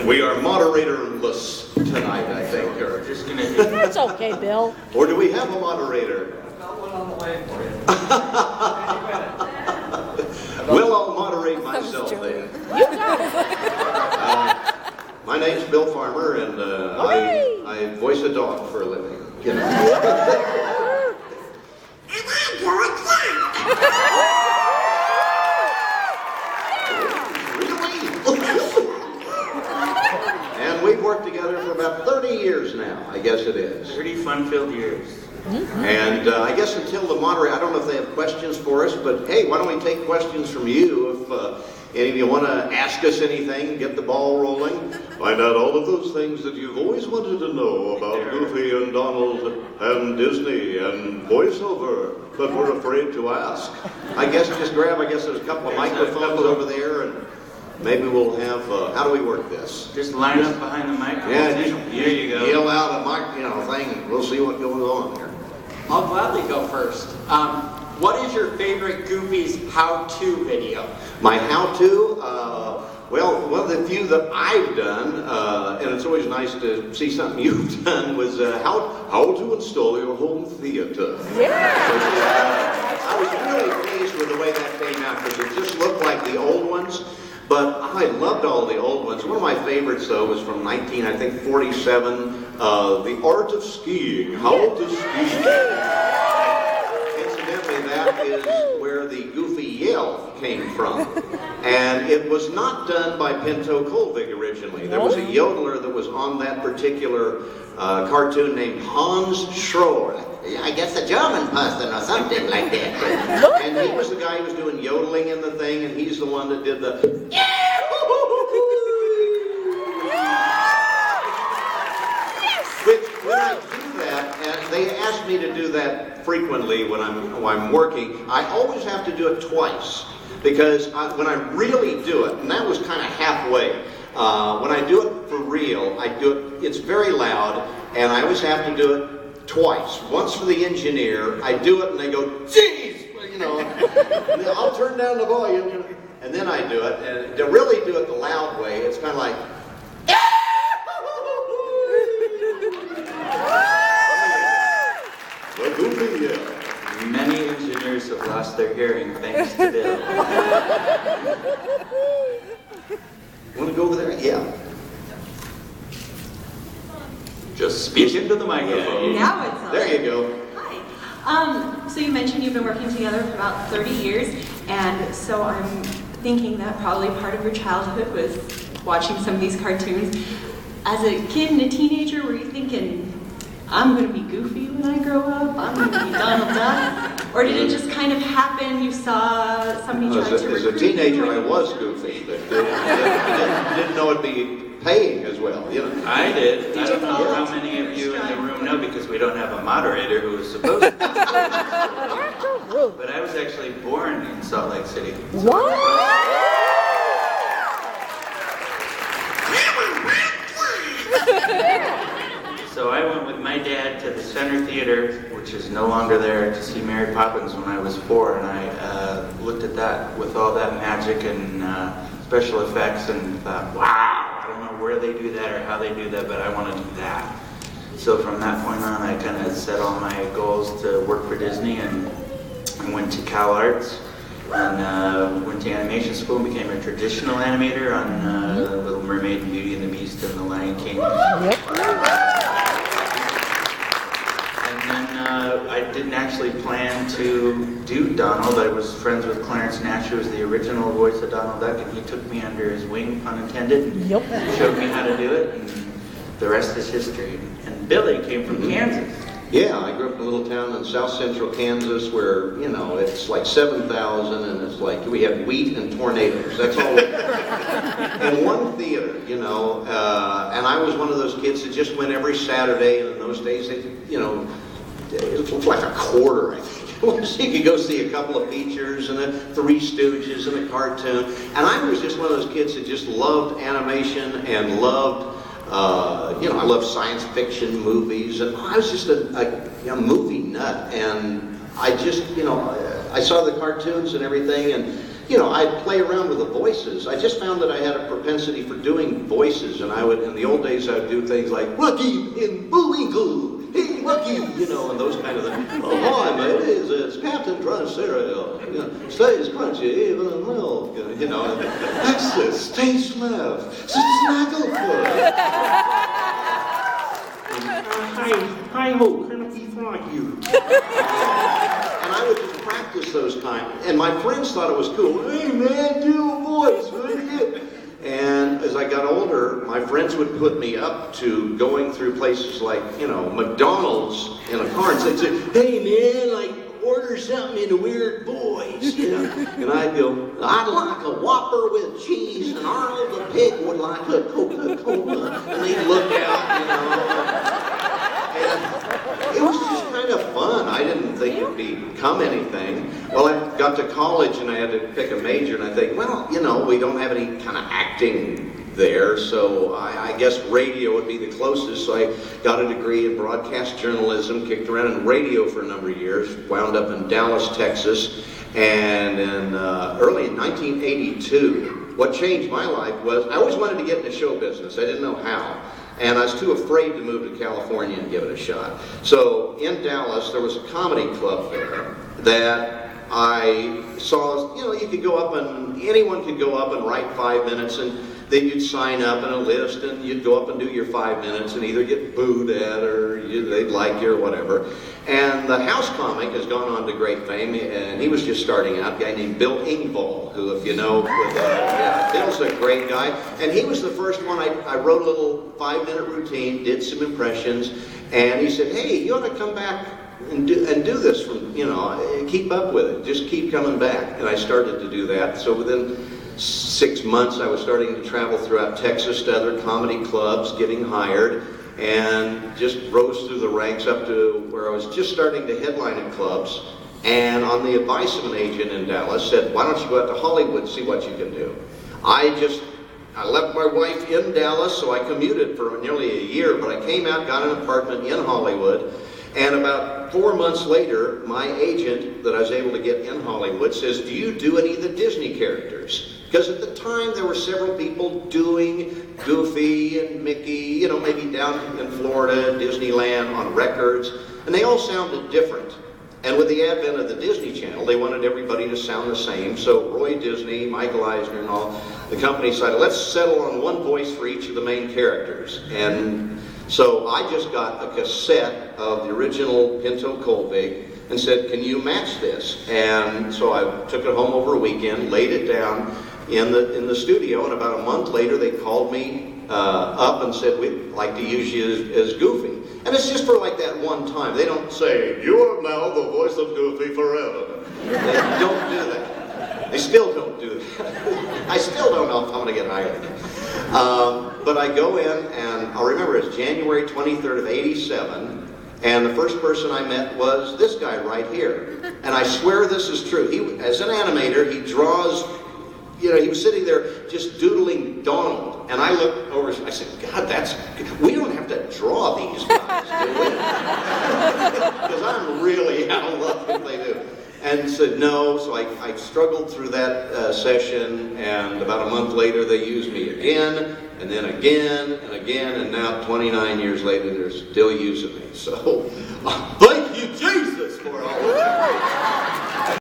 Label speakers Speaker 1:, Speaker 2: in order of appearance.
Speaker 1: We are moderatorless tonight, I think. Or
Speaker 2: Just gonna do
Speaker 3: That's okay, Bill.
Speaker 1: Or do we have a moderator?
Speaker 4: I've got one on the way for you.
Speaker 1: Well, I'll moderate myself then.
Speaker 3: You got it.
Speaker 1: My name's Bill Farmer, and I voice a dog for a living. You know. And we've worked together for about 30 years now, I guess it is.
Speaker 2: 30 fun-filled years.
Speaker 1: And I guess until the moderator, I don't know if they have questions for us, but hey, why don't we take questions from you? If any of you want to ask us anything, get the ball rolling, find out all of those things that you've always wanted to know about Goofy and Donald and Disney and voiceover, but we're afraid to ask. I guess just grab, there's a couple of microphones over there, and maybe we'll have, how do we work this?
Speaker 2: Just line up behind the microphone.
Speaker 1: Yeah, just
Speaker 2: there you go.
Speaker 1: yell out a mic, thing, and we'll see what goes on there.
Speaker 5: I'll gladly go first. What is your favorite Goofy's how-to video?
Speaker 1: My how-to, well, one of the few that I've done, and it's always nice to see something you've done, was how to install your home theater.
Speaker 3: Yeah.
Speaker 1: I was really pleased with the way that came out, because it just looked like the old ones. But I loved all the old ones. One of my favorites, though, was from 1947, The Art of Skiing, How to Ski. Incidentally, that is where the Goofy yell came from. And it was not done by Pinto Colvig originally. There was a yodeler that was on that particular cartoon named Hans Schroer. I guess a German person or something like that. And he was the guy who was doing yodeling in the thing, and he's the one that did the... Which, when I do that, and they ask me to do that frequently when I'm working, I always have to do it twice. Because when I really do it, and that was kind of halfway, when I do it for real, it's very loud, and I always have to do it twice. Once for the engineer, I do it and they go, geez, I'll turn down the volume, and then I do it. And to really do it the loud way, it's kind of like, the Goofy yell.
Speaker 2: Many engineers have lost their hearing thanks to Bill.
Speaker 1: Want to go over there? Yeah.
Speaker 2: Just speak into the microphone.
Speaker 6: Now it's on.
Speaker 1: There you go.
Speaker 6: Hi. So you mentioned you've been working together for about 30 years, and so I'm thinking that probably part of your childhood was watching some of these cartoons. As a kid and a teenager, were you thinking, I'm going to be Goofy when I grow up, I'm going to be Donald Duck? Or did it just kind of happen, you saw somebody try to recruit
Speaker 1: As a teenager, I was Goofy, but didn't know it'd be paying as well,
Speaker 2: I did. I
Speaker 6: you
Speaker 2: don't know
Speaker 6: feel
Speaker 2: how
Speaker 6: it?
Speaker 2: many of you in the room know because we don't have a moderator who is supposed to. But I was actually born in Salt Lake City.
Speaker 3: What?
Speaker 2: So I went with my dad to the Center Theater, which is no longer there, to see Mary Poppins when I was 4, and I looked at that with all that magic and special effects and thought, wow, I don't know where they do that or how they do that, but I want to do that. So from that point on, I kind of set all my goals to work for Disney, and I went to Cal Arts and went to animation school and became a traditional animator on Little Mermaid, and Beauty and the Beast, and The Lion King. And then I didn't actually plan to do Donald. I was friends with Clarence Nash, who was the original voice of Donald Duck, and he took me under his wing, pun intended, and showed me how to do it, and the rest is history. And Billy came from Kansas.
Speaker 1: Yeah, I grew up in a little town in south central Kansas where, it's like 7,000 and it's like we have wheat and tornadoes. That's all. In one theater, and I was one of those kids that just went every Saturday, and in those days, it looked like a quarter, I think. So you could go see a couple of features and the Three Stooges and a cartoon. And I was just one of those kids that just loved animation and loved I love science fiction movies, and I was just a movie nut, and I just, I saw the cartoons and everything, and, I'd play around with the voices. I just found that I had a propensity for doing voices, and in the old days, I would do things like, Lucky in Bullwinkle, hey, Lucky, and those kind of things. Oh, hi, mate, it's Captain Crunch cereal. Stays crunchy, even in milk. Exit, stage left, Snagglefoot. Hi-ho, can I be for you? And I would just practice those times. And my friends thought it was cool. Hey, man, do a voice, really good. And as I got older, my friends would put me up to going through places like, McDonald's in a car, and they'd say, hey, man, order something in a weird voice, And I'd go, I'd like a Whopper with cheese, and Arnold the pig would like a Coca-Cola. And they'd look out, And it was just kind of fun. I didn't think it'd become anything. Well, I got to college and I had to pick a major, and I think, we don't have any kind of acting there, so I guess radio would be the closest. So I got a degree in broadcast journalism, kicked around in radio for a number of years, wound up in Dallas, Texas, and early in 1982, what changed my life was I always wanted to get into show business. I didn't know how. And I was too afraid to move to California and give it a shot. So in Dallas, there was a comedy club there that I saw, you could go up and anyone could go up and write 5 minutes, and then you'd sign up in a list and you'd go up and do your 5 minutes and either get booed at or they'd like you or whatever. And the house comic has gone on to great fame, and he was just starting out, a guy named Bill who, if you know, Bill's a great guy. And he was the first one. I wrote a little 5-minute routine, did some impressions, and he said, hey, you ought to come back and do this from, keep up with it. Just keep coming back. And I started to do that. So within 6 months, I was starting to travel throughout Texas to other comedy clubs, getting hired, and just rose through the ranks up to where I was just starting to headline at clubs. And on the advice of an agent in Dallas, said, why don't you go out to Hollywood and see what you can do? I left my wife in Dallas, so I commuted for nearly a year, but I came out, got an apartment in Hollywood, and about 4 months later, my agent that I was able to get in Hollywood says, do you do any of the Disney characters? Because at the time, there were several people doing Goofy and Mickey, maybe down in Florida, Disneyland, on records, and they all sounded different. And with the advent of the Disney Channel, they wanted everybody to sound the same. So Roy Disney, Michael Eisner, and all the company decided, let's settle on one voice for each of the main characters. And so I just got a cassette of the original Pinto Colvig and said, can you match this? And so I took it home over a weekend, laid it down in the studio, and about a month later they called me up and said, we'd like to use you as Goofy. And it's just for like that one time. They don't say, you are now the voice of Goofy forever. They don't do that. They still don't do that. I still don't know if I'm going to get hired again. But I go in, and I'll remember it's January 23rd of 87, and the first person I met was this guy right here. And I swear this is true. As an animator, he draws, he was sitting there just doodling Donald. And I looked over, I said, God, we don't have to draw these guys, do we? Because I'm really out of luck if they do. And said no, so I struggled through that session, and about a month later they used me again, and then again, and again, and now 29 years later they're still using me. So,